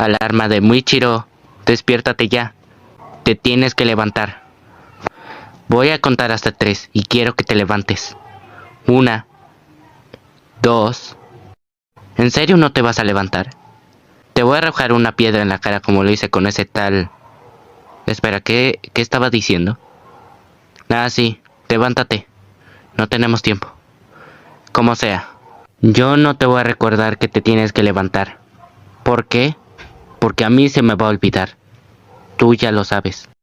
Alarma de Muichiro, despiértate ya. Te tienes que levantar. Voy a contar hasta 3 y quiero que te levantes. 1, 2. ¿En serio no te vas a levantar? Te voy a arrojar una piedra en la cara como lo hice con ese tal... Espera, ¿qué estaba diciendo? Sí, levántate. No tenemos tiempo. Como sea. Yo no te voy a recordar que te tienes que levantar. ¿Por qué? Porque a mí se me va a olvidar. Tú ya lo sabes.